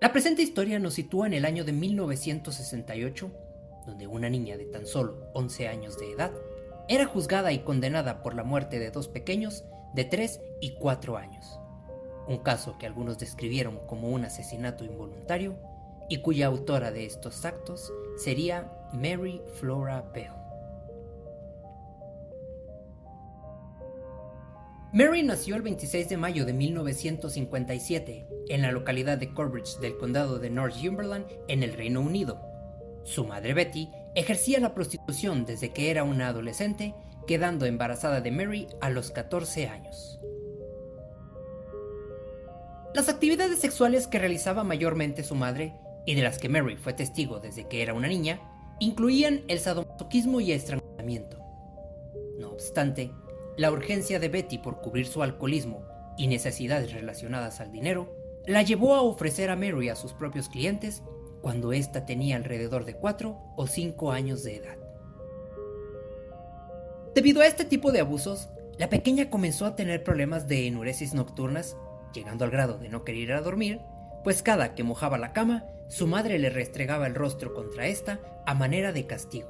La presente historia nos sitúa en el año de 1968, donde una niña de tan solo 11 años de edad era juzgada y condenada por la muerte de dos pequeños de 3 y 4 años. Un caso que algunos describieron como un asesinato involuntario y cuya autora de estos actos sería Mary Flora Bell. Mary nació el 26 de mayo de 1957 en la localidad de Corbridge del condado de Northumberland, en el Reino Unido. Su madre Betty ejercía la prostitución desde que era una adolescente, quedando embarazada de Mary a los 14 años. Las actividades sexuales que realizaba mayormente su madre, y de las que Mary fue testigo desde que era una niña, incluían el sadomasoquismo y estrangulamiento. No obstante, la urgencia de Betty por cubrir su alcoholismo y necesidades relacionadas al dinero la llevó a ofrecer a Mary a sus propios clientes cuando ésta tenía alrededor de 4 o 5 años de edad. Debido a este tipo de abusos, la pequeña comenzó a tener problemas de enuresis nocturnas, llegando al grado de no querer ir a dormir, pues cada que mojaba la cama, su madre le restregaba el rostro contra esta a manera de castigo.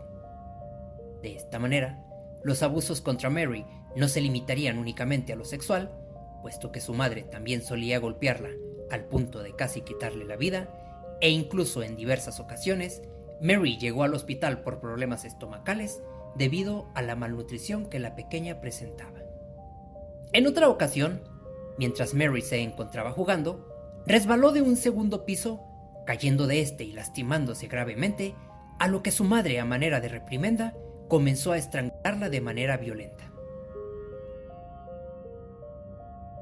De esta manera, los abusos contra Mary no se limitarían únicamente a lo sexual, puesto que su madre también solía golpearla al punto de casi quitarle la vida, e incluso en diversas ocasiones, Mary llegó al hospital por problemas estomacales debido a la malnutrición que la pequeña presentaba. En otra ocasión, mientras Mary se encontraba jugando, resbaló de un segundo piso, cayendo de este y lastimándose gravemente, a lo que su madre, a manera de reprimenda, comenzó a estrangularla de manera violenta.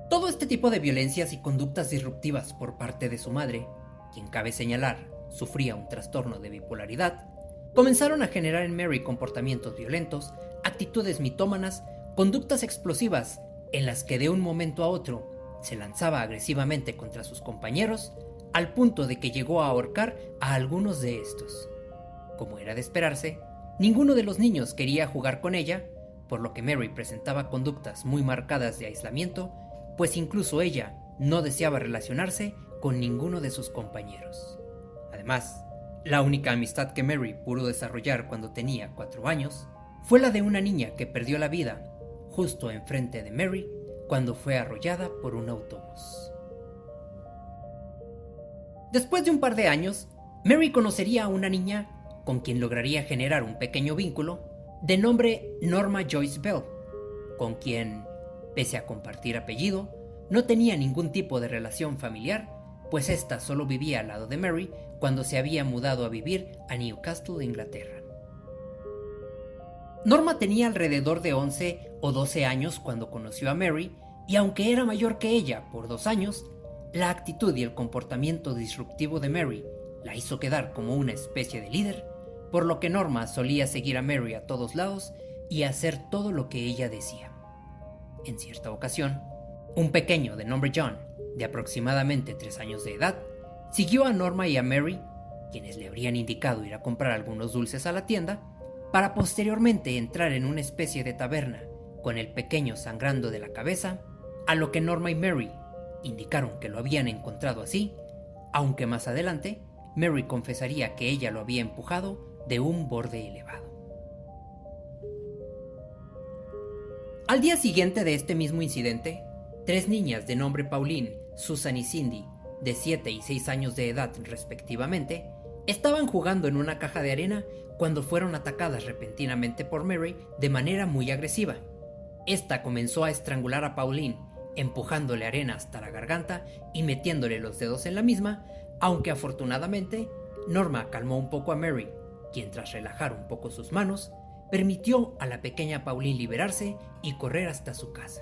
Todo este tipo de violencias y conductas disruptivas por parte de su madre, quien cabe señalar sufría un trastorno de bipolaridad, comenzaron a generar en Mary comportamientos violentos, actitudes mitómanas, conductas explosivas en las que de un momento a otro se lanzaba agresivamente contra sus compañeros, al punto de que llegó a ahorcar a algunos de estos. Como era de esperarse, ninguno de los niños quería jugar con ella, por lo que Mary presentaba conductas muy marcadas de aislamiento, pues incluso ella no deseaba relacionarse con ninguno de sus compañeros. Además, la única amistad que Mary pudo desarrollar cuando tenía 4 años fue la de una niña que perdió la vida justo enfrente de Mary cuando fue arrollada por un autobús. Después de un par de años, Mary conocería a una niña con quien lograría generar un pequeño vínculo de nombre Norma Joyce Bell, con quien, pese a compartir apellido, no tenía ningún tipo de relación familiar, pues ésta solo vivía al lado de Mary cuando se había mudado a vivir a Newcastle, Inglaterra. Norma tenía alrededor de 11 o 12 años cuando conoció a Mary, y aunque era mayor que ella por 2 años, la actitud y el comportamiento disruptivo de Mary la hizo quedar como una especie de líder, por lo que Norma solía seguir a Mary a todos lados y hacer todo lo que ella decía. En cierta ocasión, un pequeño de nombre John, de aproximadamente 3 años de edad, siguió a Norma y a Mary, quienes le habrían indicado ir a comprar algunos dulces a la tienda, para posteriormente entrar en una especie de taberna, con el pequeño sangrando de la cabeza, a lo que Norma y Mary indicaron que lo habían encontrado así, aunque más adelante Mary confesaría que ella lo había empujado de un borde elevado. Al día siguiente de este mismo incidente, 3 niñas de nombre Pauline, Susan y Cindy, de 7 y 6 años de edad respectivamente, estaban jugando en una caja de arena cuando fueron atacadas repentinamente por Mary de manera muy agresiva. Esta comenzó a estrangular a Pauline, empujándole arena hasta la garganta y metiéndole los dedos en la misma, aunque afortunadamente Norma calmó un poco a Mary, quien tras relajar un poco sus manos, permitió a la pequeña Pauline liberarse y correr hasta su casa.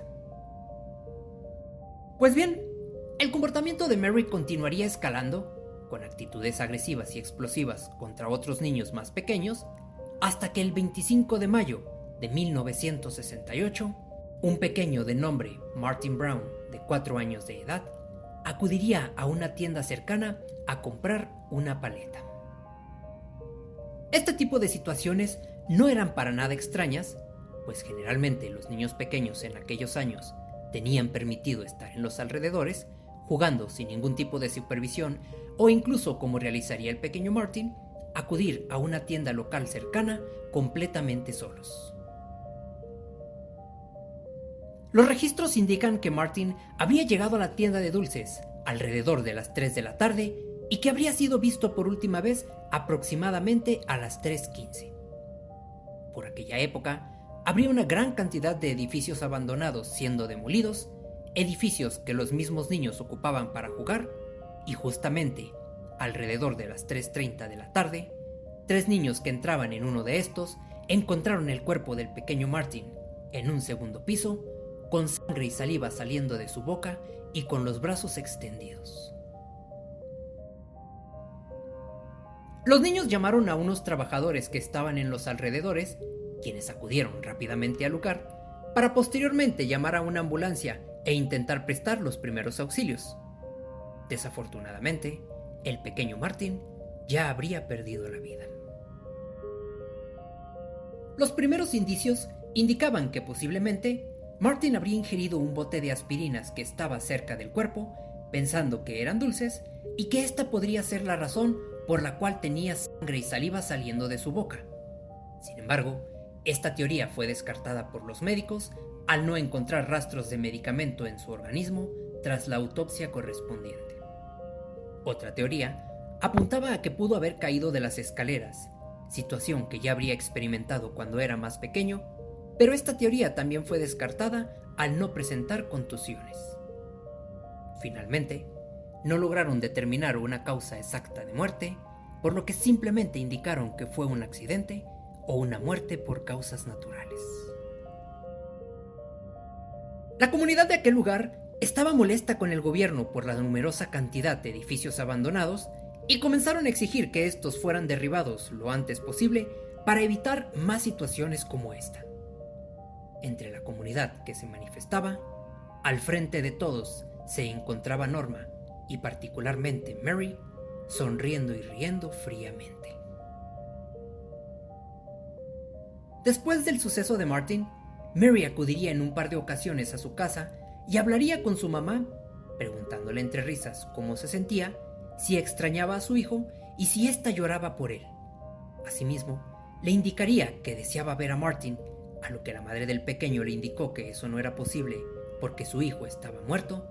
Pues bien, el comportamiento de Mary continuaría escalando, con actitudes agresivas y explosivas contra otros niños más pequeños, hasta que el 25 de mayo de 1968, un pequeño de nombre Martin Brown, de 4 años de edad, acudiría a una tienda cercana a comprar una paleta. Este tipo de situaciones no eran para nada extrañas, pues generalmente los niños pequeños en aquellos años tenían permitido estar en los alrededores, jugando sin ningún tipo de supervisión o incluso, como realizaría el pequeño Martin, acudir a una tienda local cercana completamente solos. Los registros indican que Martin habría llegado a la tienda de dulces alrededor de las 3 de la tarde y que habría sido visto por última vez aproximadamente a las 3:15. Por aquella época, habría una gran cantidad de edificios abandonados siendo demolidos, edificios que los mismos niños ocupaban para jugar, y justamente alrededor de las 3:30 de la tarde, 3 niños que entraban en uno de estos encontraron el cuerpo del pequeño Martin en un segundo piso, con sangre y saliva saliendo de su boca y con los brazos extendidos. Los niños llamaron a unos trabajadores que estaban en los alrededores, quienes acudieron rápidamente al lugar, para posteriormente llamar a una ambulancia e intentar prestar los primeros auxilios. Desafortunadamente, el pequeño Martin ya habría perdido la vida. Los primeros indicios indicaban que posiblemente Martin habría ingerido un bote de aspirinas que estaba cerca del cuerpo, pensando que eran dulces, y que esta podría ser la razón por la cual tenía sangre y saliva saliendo de su boca. Sin embargo, esta teoría fue descartada por los médicos al no encontrar rastros de medicamento en su organismo tras la autopsia correspondiente. Otra teoría apuntaba a que pudo haber caído de las escaleras, situación que ya habría experimentado cuando era más pequeño, pero esta teoría también fue descartada al no presentar contusiones. Finalmente, no lograron determinar una causa exacta de muerte, por lo que simplemente indicaron que fue un accidente o una muerte por causas naturales. La comunidad de aquel lugar estaba molesta con el gobierno por la numerosa cantidad de edificios abandonados y comenzaron a exigir que estos fueran derribados lo antes posible para evitar más situaciones como esta. Entre la comunidad que se manifestaba, al frente de todos se encontraba Norma y particularmente Mary, sonriendo y riendo fríamente. Después del suceso de Martin, Mary acudiría en un par de ocasiones a su casa y hablaría con su mamá, preguntándole entre risas cómo se sentía, si extrañaba a su hijo y si ésta lloraba por él. Asimismo, le indicaría que deseaba ver a Martin, a lo que la madre del pequeño le indicó que eso no era posible porque su hijo estaba muerto.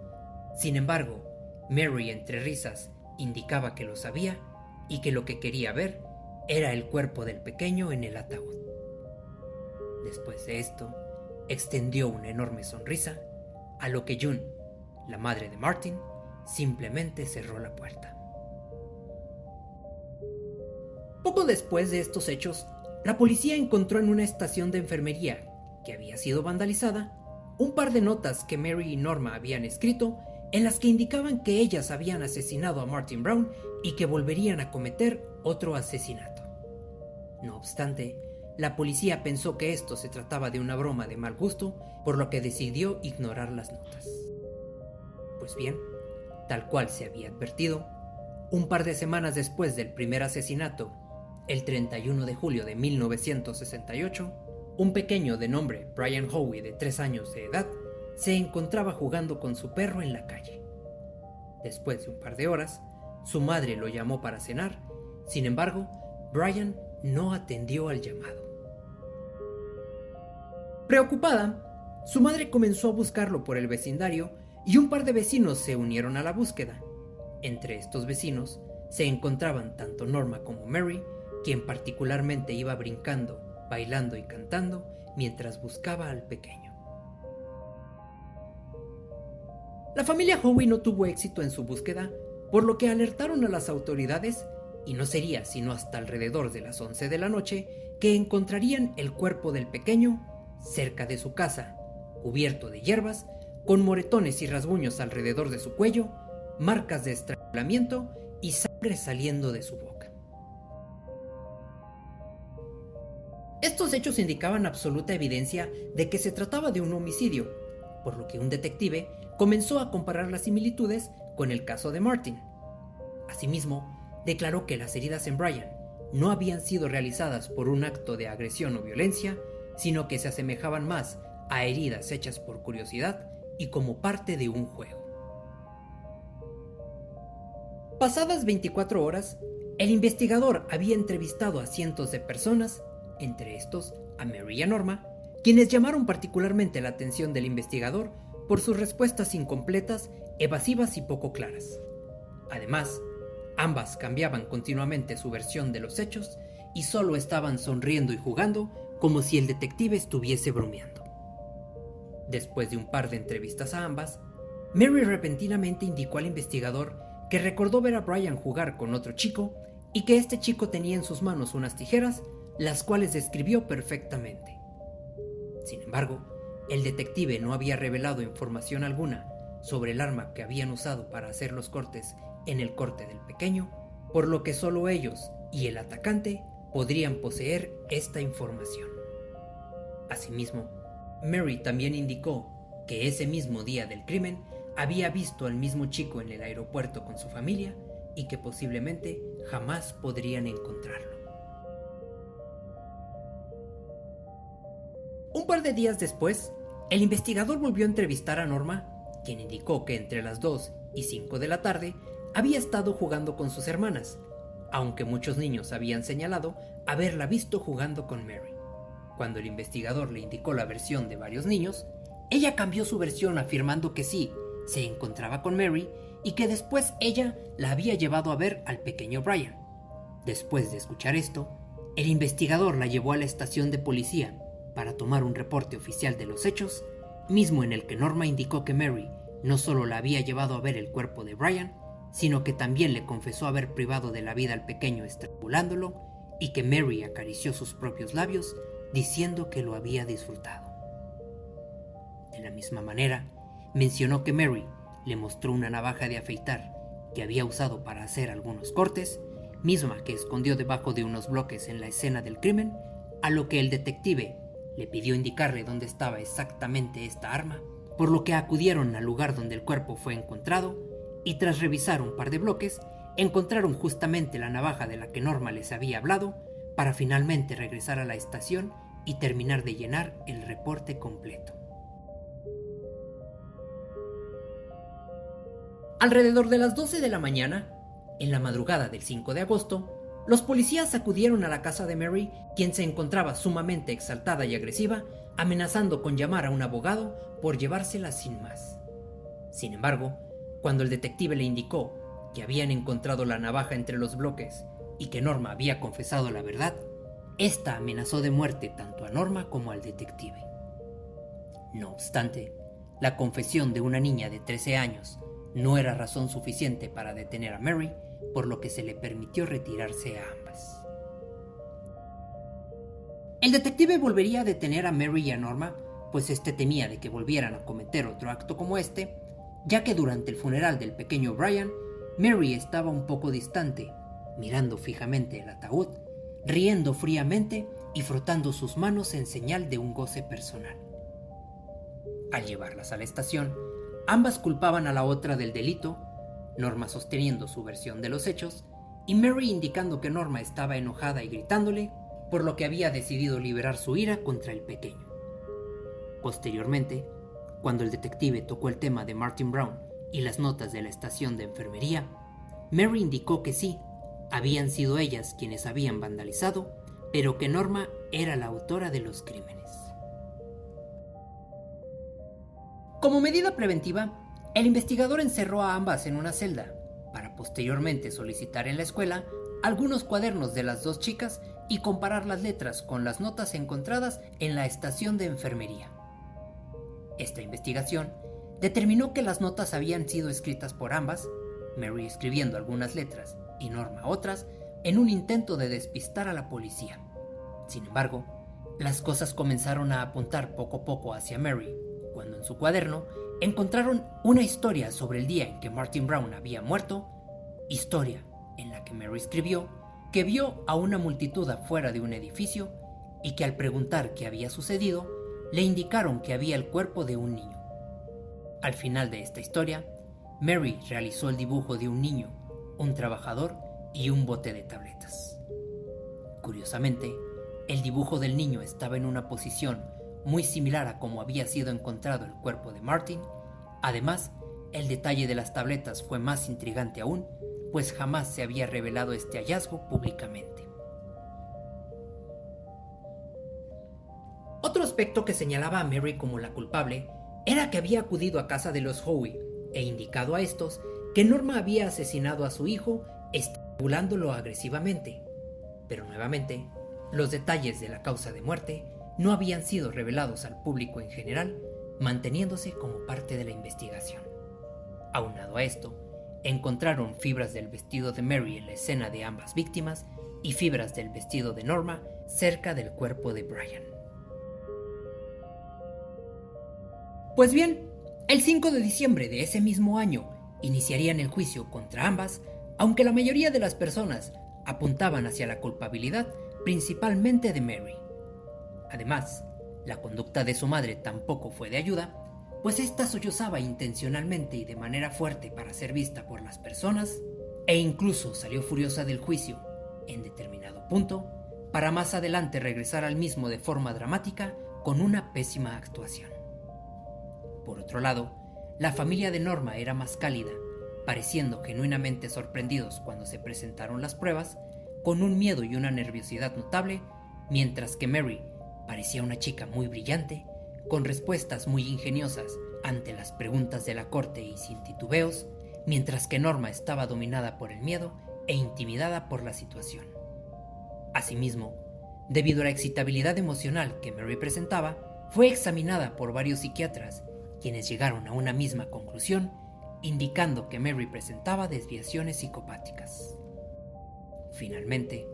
Sin embargo, Mary entre risas indicaba que lo sabía y que lo que quería ver era el cuerpo del pequeño en el ataúd. Después de esto, extendió una enorme sonrisa, a lo que June, la madre de Martin, simplemente cerró la puerta. Poco después de estos hechos, la policía encontró en una estación de enfermería, que había sido vandalizada, un par de notas que Mary y Norma habían escrito, en las que indicaban que ellas habían asesinado a Martin Brown y que volverían a cometer otro asesinato. No obstante, la policía pensó que esto se trataba de una broma de mal gusto, por lo que decidió ignorar las notas. Pues bien, tal cual se había advertido, un par de semanas después del primer asesinato, el 31 de julio de 1968, un pequeño de nombre Brian Howie de 3 años de edad se encontraba jugando con su perro en la calle. Después de un par de horas, su madre lo llamó para cenar. Sin embargo, Brian no atendió al llamado. Preocupada, su madre comenzó a buscarlo por el vecindario y un par de vecinos se unieron a la búsqueda. Entre estos vecinos se encontraban tanto Norma como Mary, quien particularmente iba brincando, bailando y cantando mientras buscaba al pequeño. La familia Howie no tuvo éxito en su búsqueda, por lo que alertaron a las autoridades, y no sería sino hasta alrededor de las 11 de la noche que encontrarían el cuerpo del pequeño cerca de su casa, cubierto de hierbas, con moretones y rasguños alrededor de su cuello, marcas de estrangulamiento y sangre saliendo de su boca. Estos hechos indicaban absoluta evidencia de que se trataba de un homicidio, por lo que un detective comenzó a comparar las similitudes con el caso de Martin. Asimismo, declaró que las heridas en Brian no habían sido realizadas por un acto de agresión o violencia, sino que se asemejaban más a heridas hechas por curiosidad y como parte de un juego. Pasadas 24 horas, el investigador había entrevistado a cientos de personas, entre estos a Mary y a Norma, quienes llamaron particularmente la atención del investigador por sus respuestas incompletas, evasivas y poco claras. Además, ambas cambiaban continuamente su versión de los hechos y solo estaban sonriendo y jugando como si el detective estuviese bromeando. Después de un par de entrevistas a ambas, Mary repentinamente indicó al investigador que recordó ver a Brian jugar con otro chico y que este chico tenía en sus manos unas tijeras, las cuales describió perfectamente. Sin embargo, el detective no había revelado información alguna sobre el arma que habían usado para hacer los cortes en el corte del pequeño, por lo que solo ellos y el atacante podrían poseer esta información. Asimismo, Mary también indicó que ese mismo día del crimen había visto al mismo chico en el aeropuerto con su familia y que posiblemente jamás podrían encontrarlo. Un par de días después, el investigador volvió a entrevistar a Norma, quien indicó que entre las 2 y 5 de la tarde había estado jugando con sus hermanas, aunque muchos niños habían señalado haberla visto jugando con Mary. Cuando el investigador le indicó la versión de varios niños, ella cambió su versión afirmando que sí, se encontraba con Mary y que después ella la había llevado a ver al pequeño Brian. Después de escuchar esto, el investigador la llevó a la estación de policía para tomar un reporte oficial de los hechos, mismo en el que Norma indicó que Mary no solo la había llevado a ver el cuerpo de Brian, sino que también le confesó haber privado de la vida al pequeño estrangulándolo y que Mary acarició sus propios labios diciendo que lo había disfrutado. De la misma manera, mencionó que Mary le mostró una navaja de afeitar que había usado para hacer algunos cortes, misma que escondió debajo de unos bloques en la escena del crimen, a lo que el detective le pidió indicarle dónde estaba exactamente esta arma, por lo que acudieron al lugar donde el cuerpo fue encontrado y tras revisar un par de bloques, encontraron justamente la navaja de la que Norma les había hablado para finalmente regresar a la estación y terminar de llenar el reporte completo. Alrededor de las 12 de la mañana, en la madrugada del 5 de agosto, los policías acudieron a la casa de Mary, quien se encontraba sumamente exaltada y agresiva, amenazando con llamar a un abogado por llevársela sin más. Sin embargo, cuando el detective le indicó que habían encontrado la navaja entre los bloques y que Norma había confesado la verdad, esta amenazó de muerte tanto a Norma como al detective. No obstante, la confesión de una niña de 13 años no era razón suficiente para detener a Mary, por lo que se le permitió retirarse a ambas. El detective volvería a detener a Mary y a Norma, pues este temía de que volvieran a cometer otro acto como este, ya que durante el funeral del pequeño Brian, Mary estaba un poco distante, mirando fijamente el ataúd, riendo fríamente y frotando sus manos en señal de un goce personal. Al llevarlas a la estación, ambas culpaban a la otra del delito, Norma sosteniendo su versión de los hechos y Mary indicando que Norma estaba enojada y gritándole, por lo que había decidido liberar su ira contra el pequeño. Posteriormente, cuando el detective tocó el tema de Martin Brown y las notas de la estación de enfermería, Mary indicó que sí, habían sido ellas quienes habían vandalizado, pero que Norma era la autora de los crímenes. Como medida preventiva, el investigador encerró a ambas en una celda, para posteriormente solicitar en la escuela algunos cuadernos de las dos chicas y comparar las letras con las notas encontradas en la estación de enfermería. Esta investigación determinó que las notas habían sido escritas por ambas, Mary escribiendo algunas letras y Norma otras, en un intento de despistar a la policía. Sin embargo, las cosas comenzaron a apuntar poco a poco hacia Mary, cuando en su cuaderno encontraron una historia sobre el día en que Martin Brown había muerto, historia en la que Mary escribió que vio a una multitud afuera de un edificio y que al preguntar qué había sucedido, le indicaron que había el cuerpo de un niño. Al final de esta historia, Mary realizó el dibujo de un niño, un trabajador y un bote de tabletas. Curiosamente, el dibujo del niño estaba en una posición muy similar a como había sido encontrado el cuerpo de Martin. Además, el detalle de las tabletas fue más intrigante aún, pues jamás se había revelado este hallazgo públicamente. Otro aspecto que señalaba a Mary como la culpable era que había acudido a casa de los Howe e indicado a estos que Norma había asesinado a su hijo estrangulándolo agresivamente. Pero nuevamente, los detalles de la causa de muerte no habían sido revelados al público en general, manteniéndose como parte de la investigación. Aunado a esto, encontraron fibras del vestido de Mary en la escena de ambas víctimas y fibras del vestido de Norma cerca del cuerpo de Brian. Pues bien, el 5 de diciembre de ese mismo año iniciarían el juicio contra ambas, aunque la mayoría de las personas apuntaban hacia la culpabilidad principalmente de Mary. Además, la conducta de su madre tampoco fue de ayuda, pues ésta sollozaba intencionalmente y de manera fuerte para ser vista por las personas, e incluso salió furiosa del juicio en determinado punto, para más adelante regresar al mismo de forma dramática con una pésima actuación. Por otro lado, la familia de Norma era más cálida, pareciendo genuinamente sorprendidos cuando se presentaron las pruebas, con un miedo y una nerviosidad notable, mientras que Mary parecía una chica muy brillante, con respuestas muy ingeniosas ante las preguntas de la corte y sin titubeos, mientras que Norma estaba dominada por el miedo e intimidada por la situación. Asimismo, debido a la excitabilidad emocional que Mary presentaba, fue examinada por varios psiquiatras, quienes llegaron a una misma conclusión, indicando que Mary presentaba desviaciones psicopáticas. Finalmente,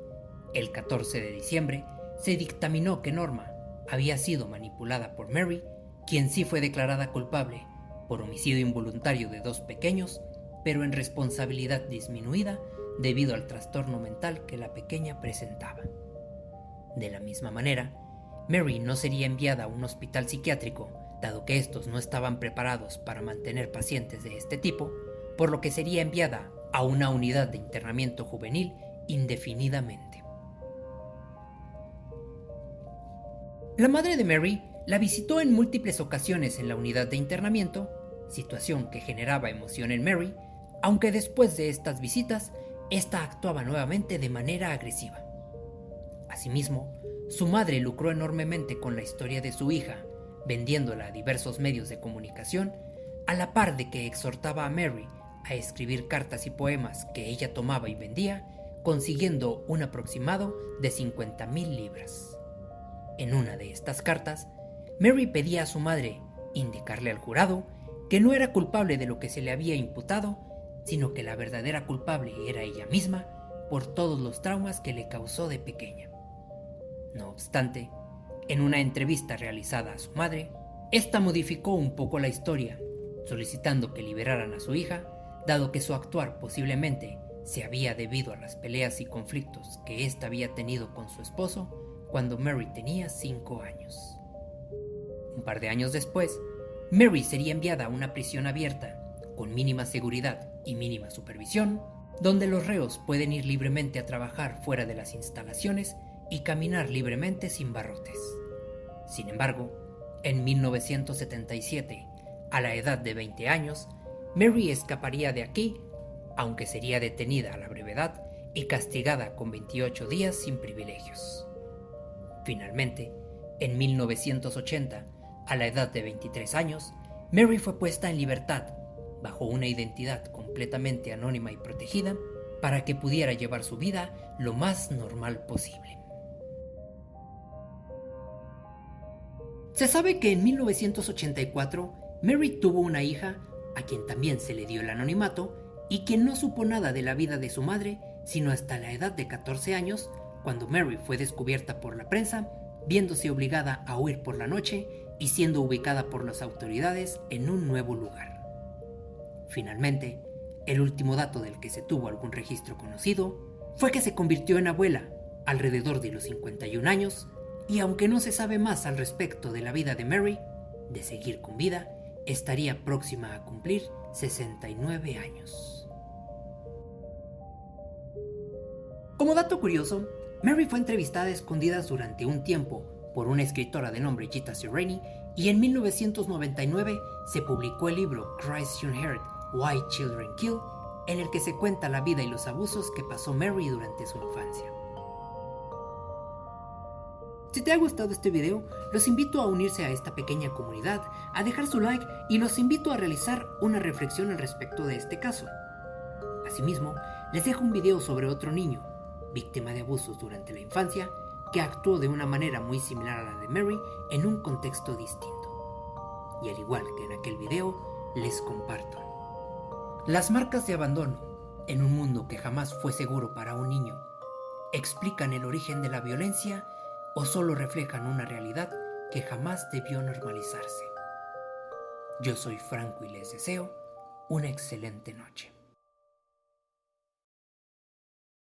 el 14 de diciembre, se dictaminó que Norma había sido manipulada por Mary, quien sí fue declarada culpable por homicidio involuntario de 2 pequeños, pero en responsabilidad disminuida debido al trastorno mental que la pequeña presentaba. De la misma manera, Mary no sería enviada a un hospital psiquiátrico, dado que estos no estaban preparados para mantener pacientes de este tipo, por lo que sería enviada a una unidad de internamiento juvenil indefinidamente. La madre de Mary la visitó en múltiples ocasiones en la unidad de internamiento, situación que generaba emoción en Mary, aunque después de estas visitas, esta actuaba nuevamente de manera agresiva. Asimismo, su madre lucró enormemente con la historia de su hija, vendiéndola a diversos medios de comunicación, a la par de que exhortaba a Mary a escribir cartas y poemas que ella tomaba y vendía, consiguiendo un aproximado de 50,000 libras. En una de estas cartas, Mary pedía a su madre indicarle al jurado que no era culpable de lo que se le había imputado, sino que la verdadera culpable era ella misma por todos los traumas que le causó de pequeña. No obstante, en una entrevista realizada a su madre, esta modificó un poco la historia, solicitando que liberaran a su hija, dado que su actuar posiblemente se había debido a las peleas y conflictos que ésta había tenido con su esposo cuando Mary tenía 5 años. Un par de años después, Mary sería enviada a una prisión abierta, con mínima seguridad y mínima supervisión, donde los reos pueden ir libremente a trabajar fuera de las instalaciones y caminar libremente sin barrotes. Sin embargo, en 1977, a la edad de 20 años, Mary escaparía de aquí, aunque sería detenida a la brevedad y castigada con 28 días sin privilegios. Finalmente, en 1980, a la edad de 23 años, Mary fue puesta en libertad, bajo una identidad completamente anónima y protegida, para que pudiera llevar su vida lo más normal posible. Se sabe que en 1984 Mary tuvo una hija, a quien también se le dio el anonimato, y quien no supo nada de la vida de su madre, sino hasta la edad de 14 años, cuando Mary fue descubierta por la prensa, viéndose obligada a huir por la noche y siendo ubicada por las autoridades en un nuevo lugar. Finalmente, el último dato del que se tuvo algún registro conocido fue que se convirtió en abuela alrededor de los 51 años, y aunque no se sabe más al respecto de la vida de Mary, de seguir con vida, estaría próxima a cumplir 69 años. Como dato curioso, Mary fue entrevistada a escondidas durante un tiempo por una escritora de nombre Gita Sereni, y en 1999 se publicó el libro Christ Unheard, Why Children Kill, en el que se cuenta la vida y los abusos que pasó Mary durante su infancia. Si te ha gustado este video, los invito a unirse a esta pequeña comunidad, a dejar su like y los invito a realizar una reflexión al respecto de este caso. Asimismo, les dejo un video sobre otro niño, víctima de abusos durante la infancia, que actuó de una manera muy similar a la de Mary en un contexto distinto. Y al igual que en aquel video, les comparto. Las marcas de abandono, en un mundo que jamás fue seguro para un niño, ¿explican el origen de la violencia o solo reflejan una realidad que jamás debió normalizarse? Yo soy Franco y les deseo una excelente noche.